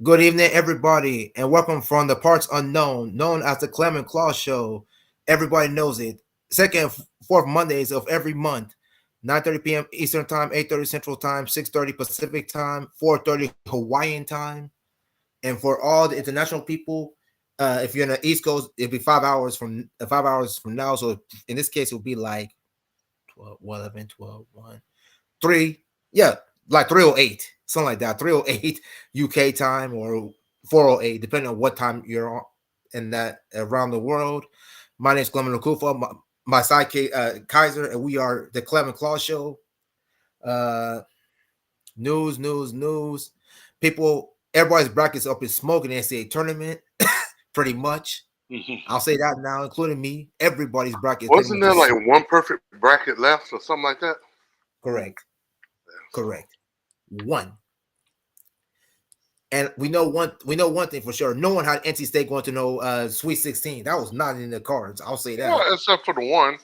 Good evening, everybody, and welcome from the parts unknown, known as the Clem and Claw Show. Everybody knows it. Second, fourth Mondays of every month, 9:30 p.m. Eastern Time, 8:30 Central Time, 6:30 Pacific Time, 4:30 Hawaiian Time. And for all the international people, if you're in the East Coast, it'll be 5 hours from now. So in this case, it'll be like 12, 11, 12, 1, 3. Yeah, like 3:08, something like that. 3:08 UK time or 4:08, depending on what time you're on in that around the world. My name is Clement Okufa, my sidekick Kaiser, and we are the Clem and Claw Show. Uh, news. People, everybody's brackets up in smoke in the NCAA tournament, pretty much. I'll say that now, including me. Everybody's bracket pretty Wasn't much there is like one perfect bracket left or something like that? correct. Correct. One. And we know one thing for sure. No one had NC State going to no Sweet 16. That was not in the cards. I'll say that. Well, except for the one.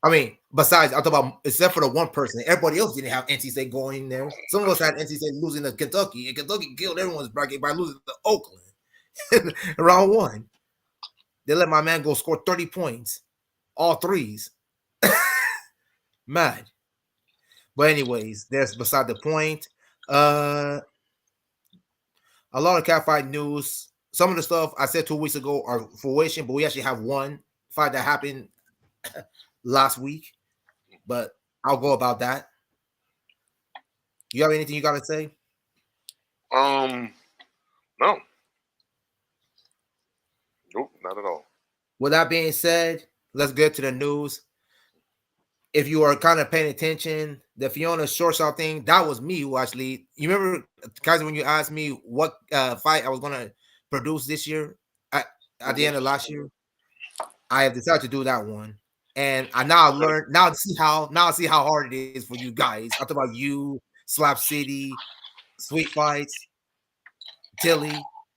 I mean, besides, I'm talking about except for the one person, everybody else didn't have NC State going in there. Some of us had NC State losing to Kentucky, and Kentucky killed everyone's bracket by losing to Oakland round one. They let my man go score 30 points, all threes. Mad. But anyways, that's beside the point. Uh a lot of catfight news. Some of the stuff I said 2 weeks ago are fruition, but we actually have one fight that happened last week. But I'll go about that. You have anything you got to say? No, nope, not at all. With that being said, let's get to the news. If you are kind of paying attention, the Fiona shortstop thing, that was me who actually. You remember, Kaiser, when you asked me what fight I was gonna produce this year at the end of last year? I have decided to do that one, and I now learned now I see how hard it is for you guys. I talk about you, Slap City, Sweet Fights, Tilly.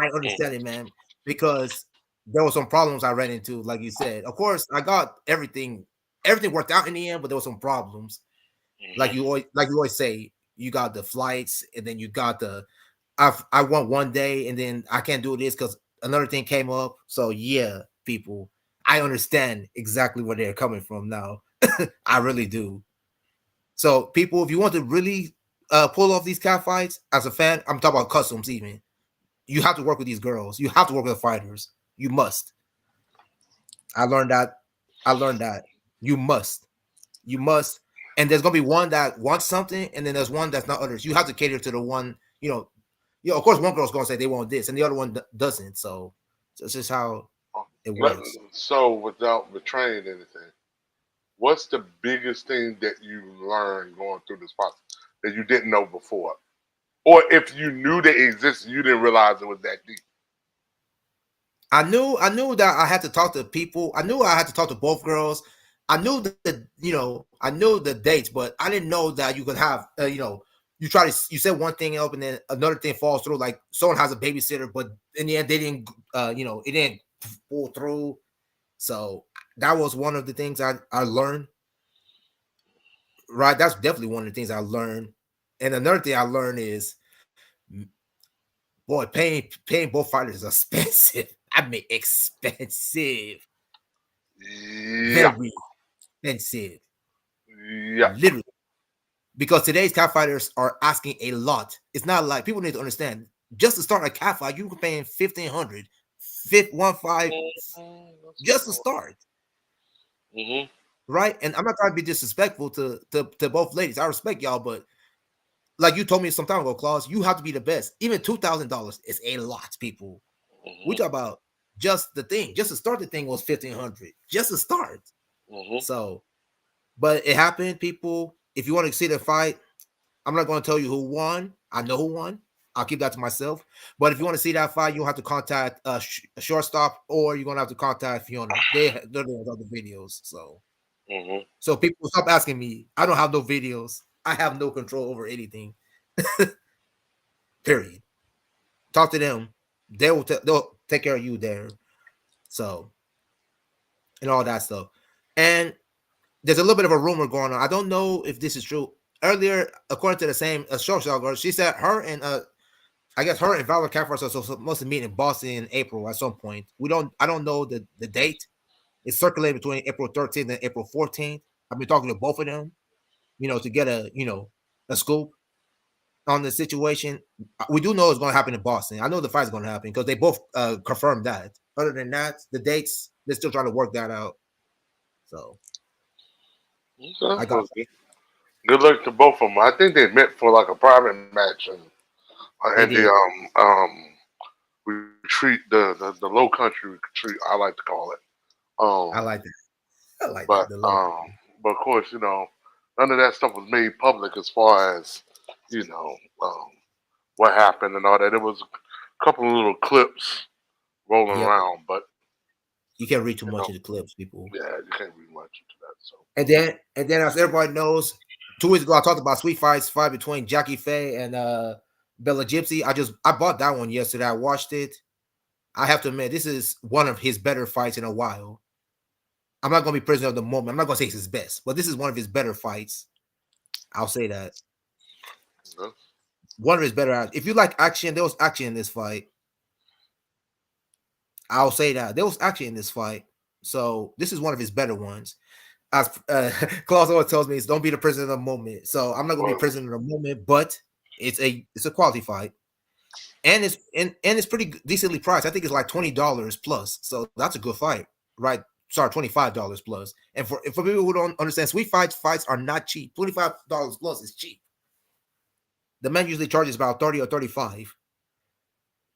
I understand it, man, because there were some problems I ran into, like you said. Of course, I got everything worked out in the end, but there were some problems. Like you always say, you got the flights, and then you got the I went one day, and then I can't do this because another thing came up. So yeah, people, I understand exactly where they're coming from now. I really do. So people, if you want to really pull off these cat fights as a fan, I'm talking about customs even. You have to work with these girls. You have to work with the fighters. You must. I learned that. I learned that. You must. You must. And there's gonna be one that wants something, and then there's one that's not others. You have to cater to the one, of course, one girl's gonna say they want this, and the other one doesn't. So it's just how it works. So, without betraying anything, what's the biggest thing that you learned going through this process that you didn't know before, or if you knew they existed, you didn't realize it was that deep? I knew that I had to talk to people. I knew I had to talk to both girls. I knew I knew the dates, but I didn't know that you could have, you said one thing up and then another thing falls through. Like someone has a babysitter, but in the end they didn't, it didn't pull through. So that was one of the things I learned. Right, that's definitely one of the things I learned. And another thing I learned is, boy, paying both fighters is expensive. I mean, expensive, Yeah, very expensive, yeah. literally. Because today's cat fighters are asking a lot. It's not like people need to understand. Just to start a cat fight, you can pay 1,500, 1.5, just to start, Mm-hmm. right? And I'm not trying to be disrespectful to both ladies. I respect y'all, but like you told me some time ago, Claus, you have to be the best. Even $2,000 is a lot, people. We talk about just the thing, just to start the thing was 1,500, just to start. Mm-hmm. So, but it happened, people. If you want to see the fight, I'm not going to tell you who won. I know who won. I'll keep that to myself. But if you want to see that fight, you'll have to contact a shortstop, or you're going to have to contact Fiona. They're doing other videos. Mm-hmm. So people stop asking me. I don't have no videos. I have no control over anything. Period. Talk to them. They'll take care of you there. So, and all that stuff. And there's a little bit of a rumor going on. I don't know if this is true. Earlier, according to the same short girl, she said her and I guess her and Valor Catfight are supposed to meet in Boston in April at some point. We don't. I don't know the date. It's circulated between April 13th and April 14th. I've been talking to both of them, to get a scoop on the situation. We do know it's going to happen in Boston. I know the fight's going to happen because they both confirmed that. Other than that, the dates they're still trying to work that out. So Okay. I got Well, good luck to both of them. I think they met for like a private match and they the did. retreat, the low country retreat. I like to call it. I Um, like that. I like but that. The low. but of course, none of that stuff was made public as far as you know um, what happened and all that. It was a couple of little clips rolling Yep. around, but You can't read too you much know, of the clips, people. yeah, you can't read much into that. So And then as everybody knows, 2 weeks ago I talked about Sweet Fights fight between Jackie Faye and Bella Gypsy. I bought that one yesterday. I watched it. I have to admit, this is one of his better fights in a while. I'm not gonna be prisoner of the moment. I'm not gonna say it's his best, but this is one of his better fights. I'll say that. yeah. One of his better. If you like action, there was action in this fight. I'll say that there was action in this fight. So this is one of his better ones. As Claus always tells me, is don't be the prisoner of the moment. So I'm not gonna be Well, prisoner of the moment, but it's a quality fight, and it's pretty decently priced. I think it's like $20 plus. So that's a good fight, right? Sorry, $25 plus. And for people who don't understand, fights are not cheap. $25 plus is cheap. The man usually charges about 30 or 35.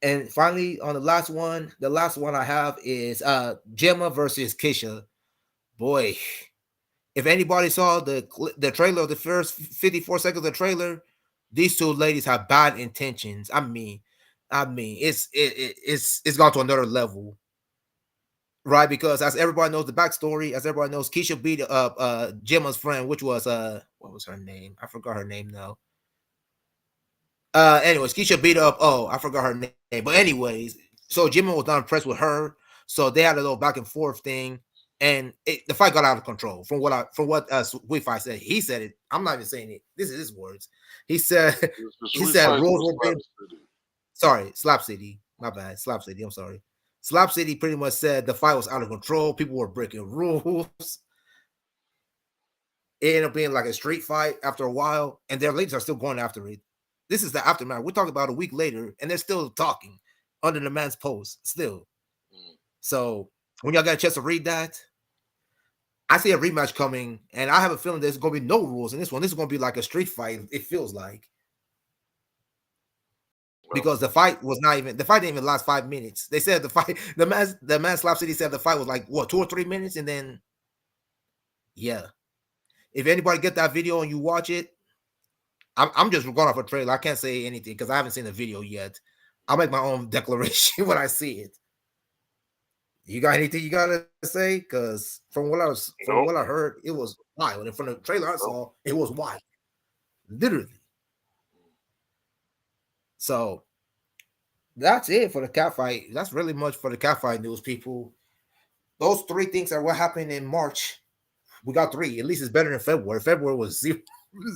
And finally, on the last one I have is Gemma versus Kisha. Boy, if anybody saw the trailer, the first 54 seconds of the trailer, these two ladies have bad intentions. I mean, it's gone to another level, right? Because as everybody knows the backstory, as everybody knows, Keisha beat up Gemma's friend, which was what was her name? I forgot her name now. Anyways, Keisha beat up. Oh, I forgot her name. But anyways, so Jimmy was not impressed with her. So they had a little back and forth thing, and the fight got out of control. From what Sweet Fight said, he said it. I'm not even saying it. This is his words. He said the he Sweet said Fights rules was were Slap being City. sorry. Slap City, my bad. Slap City. I'm sorry. Slap City pretty much said the fight was out of control. People were breaking rules. It ended up being like a street fight after a while, and their ladies are still going after it. This is the aftermath. We're talking about a week later, and they're still talking under the man's post still. Mm. So when y'all got a chance to read that, I see a rematch coming, and I have a feeling there's going to be no rules in this one. This is going to be like a street fight. It feels like Well, because the fight didn't even last 5 minutes. They said the man Slap City said the fight was like what 2 or 3 minutes, and then yeah. If anybody get that video and you watch it, I'm just going off a trailer. I can't say anything because I haven't seen the video yet. I'll make my own declaration when I see it. You got anything you gotta say? Because from what I nope, heard, it was wild. And from the trailer I nope. saw, it was wild, literally. So that's it for the cat fight. That's really much for the cat fight news, people. Those three things are what happened in March. We got three. At least it's better than February. February was zero.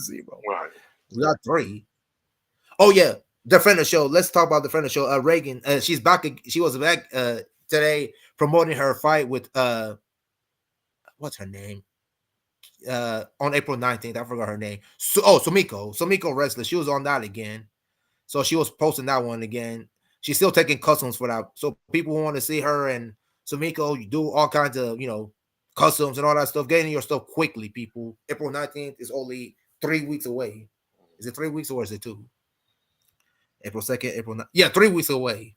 Zero. Right. We got three. Oh yeah, the friend of the show. Let's talk about the friend of the show. Reagan. She's back. She was back today promoting her fight with what's her name? On April 19th. I forgot her name. Sumiko wrestler. She was on that again. So she was posting that one again. She's still taking customs for that. So people who want to see her and Sumiko, you do all kinds of customs and all that stuff. Getting your stuff quickly, people. April 19th is only 3 weeks away. Is it 3 weeks or is it two? April 2nd, April 9th. Yeah, 3 weeks away.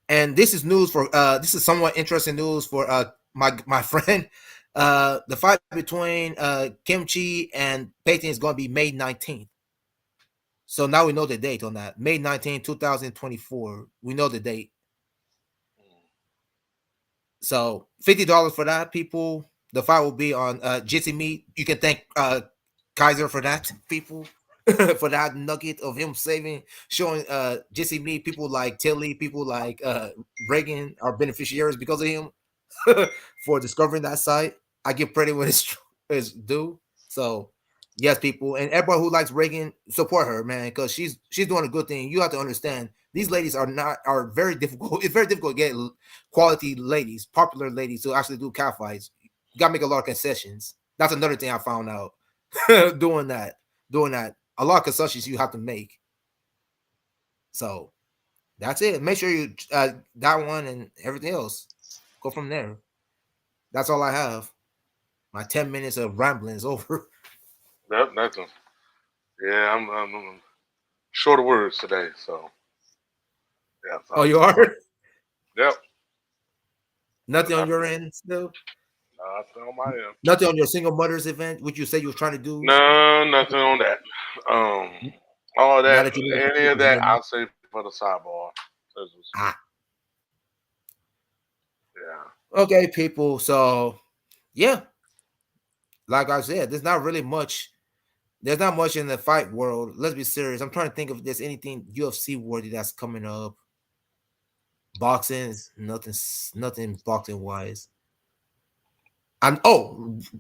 And this is somewhat interesting news for my friend. The fight between Kimchi and Peyton is going to be May 19th. So now we know the date on that. May 19th, 2024. We know the date. So $50 for that, people. The fight will be on Jitsi Meat. You can thank Kaiser for that, people. For that nugget of him showing Jitsi Meat, people like Tilly, people like Reagan are beneficiaries because of him for discovering that site. I give credit when it's due. So Yes, people, and everybody who likes Reagan, support her, man, because she's doing a good thing. You have to understand these ladies are very difficult. It's very difficult to get quality ladies, popular ladies, to actually do catfights. You gotta make a lot of concessions. That's another thing I found out. doing that, doing that, a lot of concessions you have to make. So that's it. Make sure you that one and everything else. Go from there. That's all I have. My 10 minutes of rambling is over. Yep, that's a, yeah. I'm short of words today, so yeah. Oh, So you are. yep, Nothing on nothing, your end still. nothing on my end. Nothing on your single mothers event, which you said you were trying to do. No, nothing on that. Um, all Now that, that you know any of that, I'll save for the sidebar. ah, Yeah. okay, people. So yeah, like I said, there's not really much. There's not much in the fight world. Let's be serious. I'm trying to think if there's anything UFC worthy that's coming up. Boxing, nothing, nothing boxing wise. And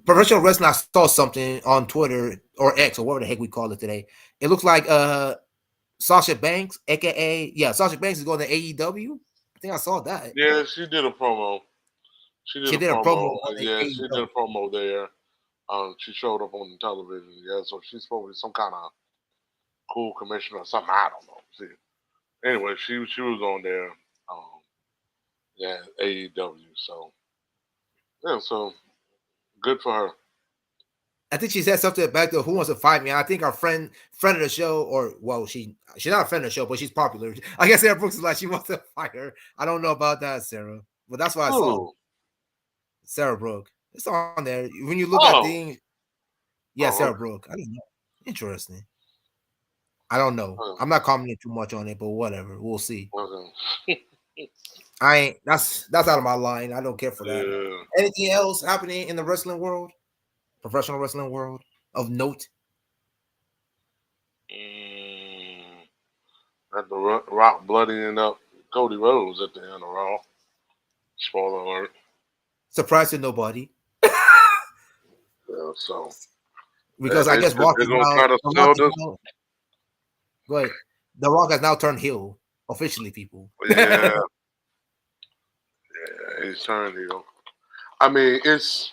professional wrestling. I saw something on Twitter or X or whatever the heck we call it today. It looks like Sasha Banks, aka Sasha Banks is going to AEW. I think I saw that. Yeah, she did a promo. She did She a did a promo promo. on the Yeah, she did a AEW. promo there. She showed up on the television. Yeah, so she's supposed to be some kind of cool commissioner or something. I don't know. See, anyway, she was on there. Um, yeah, AEW. So yeah, so good for her. I think she said something back to Who Wants to Fight Me. I think our friend of the show, or well, she's not a friend of the show, but she's popular. I guess Sarah Brooks is like she wants to fight her. I don't know about that, Sarah, but that's what I saw. Ooh. Sarah Brooke. It's on there. When you look at Oh. things, yeah, Sarah Oh. Brooke. I don't know. Interesting. I don't know. Okay. I'm not commenting too much on it, but whatever. We'll see. Okay. I ain't. That's out of my line. I don't care for that. Yeah. Anything else happening in the wrestling world, professional wrestling world of note? Mm, at the Rock bloodying up Cody Rhodes at the end of Raw. Spoiler alert. Surprise to nobody. Yeah, so Because I guess they're gonna try to The Rock sell is this. now go ahead. The Rock has now turned heel officially, people. Yeah, yeah, he's turned heel. I mean, it's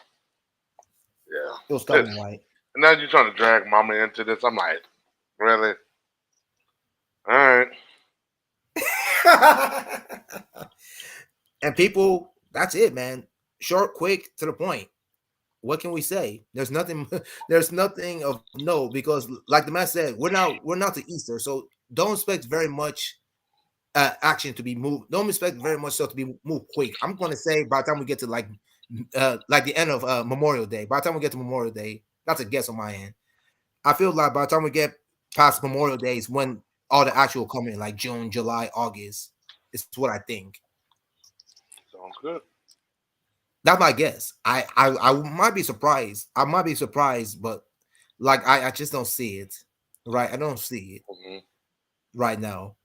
It was yeah. coming It's, right. and now you're trying to drag Mama into this. I'm like, really? All right. And people, that's it, man. Short, quick, to the point. What can we say? There's nothing. There's nothing of no because, like the man said, we're not to Easter, so don't expect very much action to be moved. Don't expect very much stuff to be moved quick. I'm going to say by the time we get to like the end of Memorial Day, by the time we get to Memorial Day, that's a guess on my end. I feel like by the time we get past Memorial Days, when all the actual coming, like June, July, August, is what I think. Sounds good. That's my guess. I might be surprised. I might be surprised, but like I just don't see it. Right, I don't see it Hmm. right now.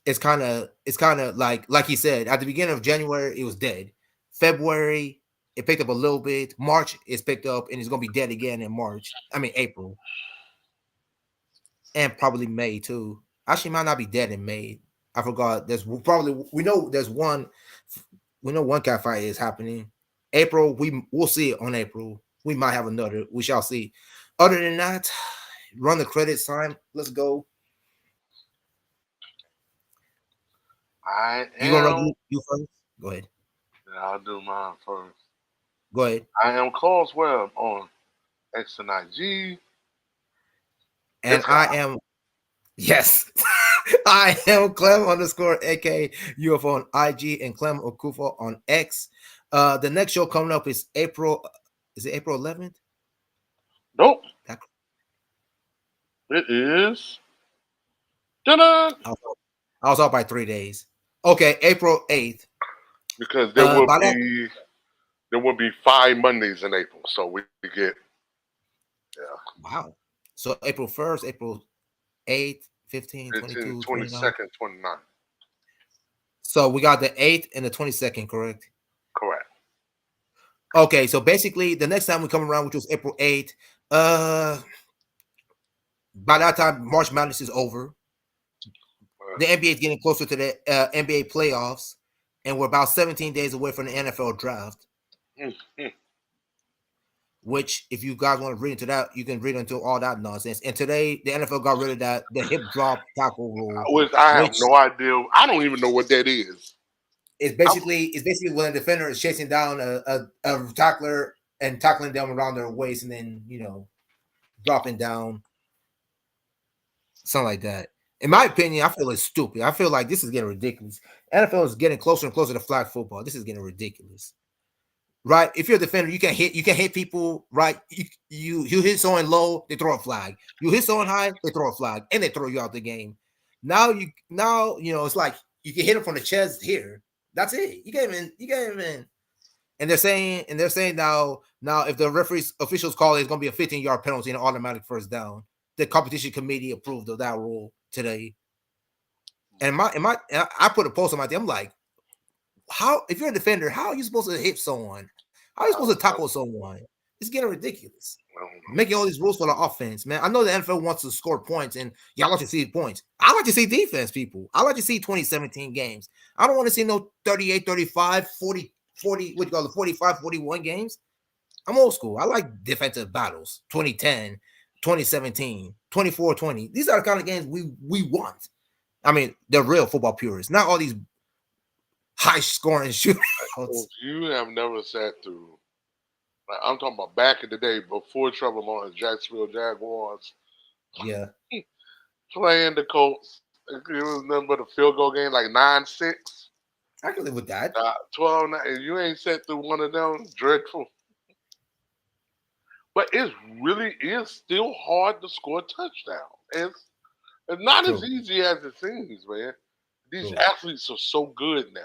It's kind of like he said at the beginning of January it was dead. February it picked up a little bit. March is picked up and it's gonna be dead again in March. I mean April and probably May too. Actually, might not be dead in May. I forgot. There's probably we know there's one. We know one cat fight is happening. April, we'll see it on April. We might have another. We shall see. Other than that, run the credits time. Let's go. I You gonna run am. you first? Go ahead. I'll do mine first. Go ahead. I am Coswell on X and IG. And It's I live. am yes. I am Clem underscore AK UFO on IG and Clem Okufa on X. The next show coming up is April. Is it April 11th? Nope. That, It is. Ta-da! I was off by 3 days. Okay, April 8th. Because there will By that, be 5 Mondays in April, so we get yeah wow. So April 1st, April 8th, 15, 15, 22, 29. 22nd, 29. So we got the 8th and the 22nd, correct? Correct. Okay, so basically, the next time we come around, which was April 8th, uh, by that time, March Madness is over. The NBA is getting closer to the NBA playoffs, and we're about 17 days away from the NFL draft. Which, if you guys want to read into that, you can read into all that nonsense. And today, the NFL got rid of the hip drop tackle rule, Which I have which no idea. I don't even know what that is. I'm, it's basically when a defender is chasing down a tackler and tackling them around their waist, and then dropping down, something like that. In my opinion, I feel it's stupid. I feel like this is getting ridiculous. NFL is getting closer and closer to flag football. This is getting ridiculous. Right? If you're a defender, you can hit people, right? You hit someone low, they throw a flag. You hit someone high, they throw a flag, and they throw you out the game. Now it's like you can hit him from the chest here. That's it. You get him in. And they're saying now if the referees officials call it, it's gonna be a 15-yard penalty and an automatic first down. The competition committee approved of that rule today. And I put a post on my thing. I'm like, how if you're a defender, how are you supposed to hit someone? How are you supposed to tackle someone? It's getting ridiculous. I don't know. Making all these rules for the offense, man. I know the NFL wants to score points, and y'all like to see points. I like to see defense, people. I like to see 2017 games. I don't want to see no 38, 35, 40, 40, what you call it, 45, 41 games. I'm old school. I like defensive battles. 2010, 2017, 24-20. These are the kind of games we want. I mean, they're real football purists, not all these high scoring shootouts. If you have never sat through, like, I'm talking about back in the day before Trevor Lawrence, Jacksonville Jaguars, Yeah, playing the Colts. It was nothing but a field goal game, like 9-6, I can live with that. 12-9. And you ain't sat through one of them, dreadful. But it really is still hard to score touchdowns. It's not as True, easy as it seems, man. These true, athletes are so good now.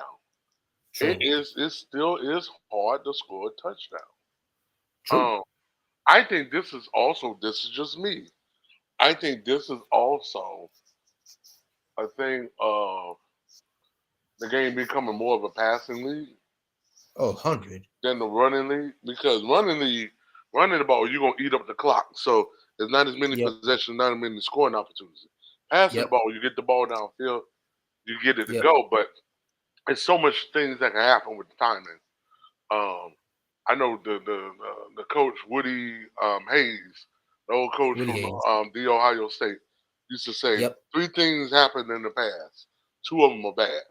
true, It still is hard to score a touchdown. true. Um, I think this is just me. I think this is also a thing of the game becoming more of a passing league Oh, 100. than the running league because running the ball, you're gonna eat up the clock. So there's not as many Yep, possessions, not as many scoring opportunities. Passing the yep, ball, you get the ball downfield, you get it to yep. go, but it's so much things that can happen with the timing. Um, I know the coach Woody Hayes, the old coach Willie from Hayes. the Ohio State, used to say Yep, three things happened in the past. Two of them are bad.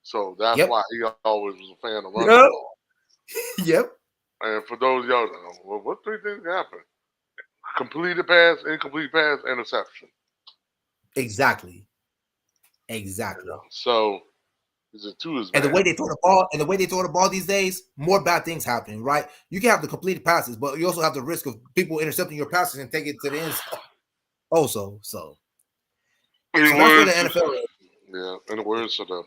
So that's yep, why he always was a fan of running the yep, ball. yep. And for those of y'all that know, well, what three things happen? Completed pass, incomplete pass, interception. Exactly, You know? exactly. So the two is And the bad. way they throw the ball, and the way they throw the ball these days, more bad things happen. Right? You can have the completed passes, but you also have the risk of people intercepting your passes and taking it to the end zone. Also, so In that's where the words, NFL is. yeah, in the words of the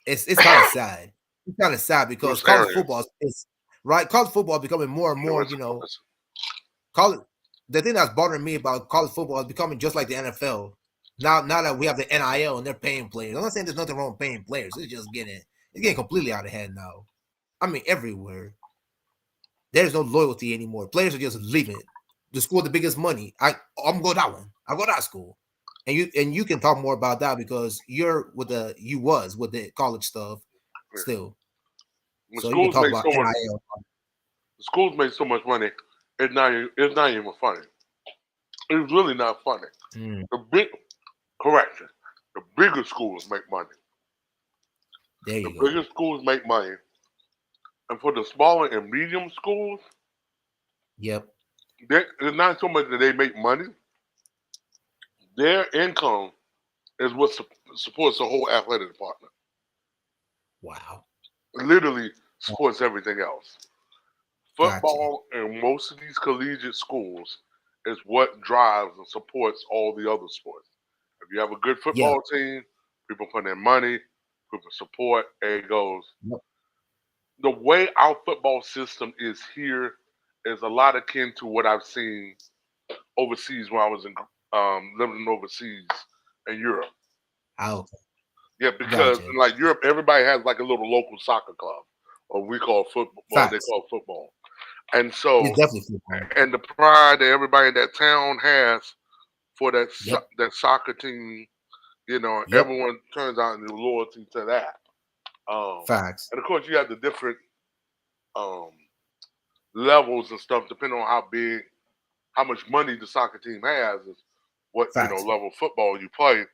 It's kind of sad. It's kind of sad because Bruce college Arians, football is right. College football is becoming more and the more. rest of us. College. The thing that's bothering me about college football is becoming just like the NFL. Now that we have the NIL and they're paying players, I'm not saying there's nothing wrong with paying players. It's getting completely out of hand now. I mean, everywhere there's no loyalty anymore. Players are just leaving it. The school with the biggest money. I'm going that one. I go to that school, and you can talk more about that because you was with the college stuff Yeah. still, The so you can schools talk make about so much. NIL. The schools make so much money. It's not even funny. It's really not funny. Mm, The big correction. The bigger schools make money. there The you go. bigger schools make money, and for the smaller and medium schools, Yep. it's not so much that they make money. Their income is what supports the whole athletic department. Wow. It literally supports everything else. Gotcha. Football in most of these collegiate schools is what drives and supports all the other sports. If you have a good Yeah. football team, people put in money, people support, and it goes. Yep. The way our football system is here is a lot akin to what I've seen overseas when I was living overseas in Europe. Okay. Yeah, because Gotcha. in like Europe, everybody has like a little local soccer club, or we call football, or they Facts. call football. And so, It's definitely football. and the pride that everybody in that town has for Yep. that soccer team, Yep. everyone turns out in loyalty to that. Facts. And of course, you have the different um, levels and stuff depending on how big, how much money the soccer team has, is what Facts. level of football you play.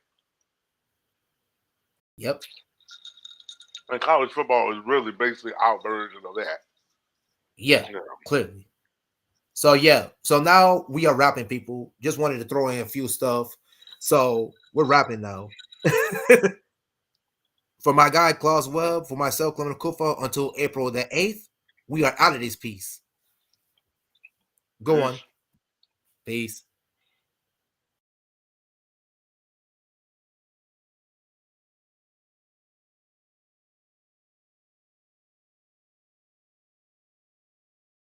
Yep. And college football is really basically our version of that. Yeah. Yeah. Clearly. So yeah. So now we are rapping, people. Just wanted to throw in a few stuff. So we're rapping now. For my guy Klaus Webb, for myself, Clement Kufa, until April the 8th, we are out of this piece. Go on. Peace. Peace.